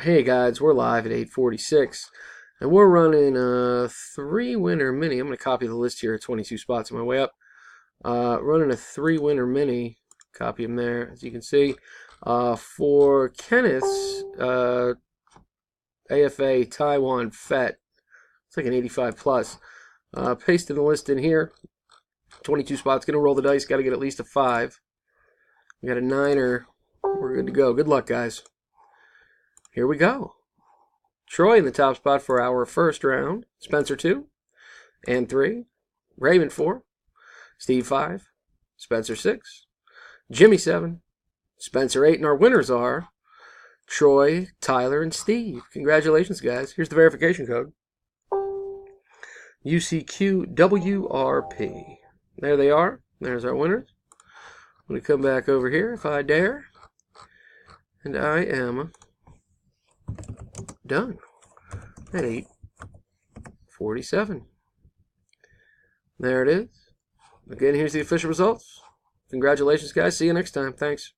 Hey guys, we're live at 8:46, and we're running a 3-winner mini. I'm going to copy the list here at 22 spots on my way up. Running a 3-winner mini. Copy them there, as you can see. For Kenneth's AFA Taiwan Fett, it's like an 85 plus. Pasting the list in here. 22 spots. Going to roll the dice. Got to get at least a 5. We got a 9er. We're good to go. Good luck, guys. Here we go. Troy in the top spot for our first round. Spencer 2 and 3. Raymond 4. Steve 5. Spencer 6. Jimmy 7. Spencer 8. And our winners are Troy, Tyler, and Steve. Congratulations, guys. Here's the verification code. UCQWRP. There they are. There's our winners. I'm going to come back over here if I dare. And I am done at 8:47. There it is. Again, here's the official results. Congratulations, guys. See you next time. Thanks.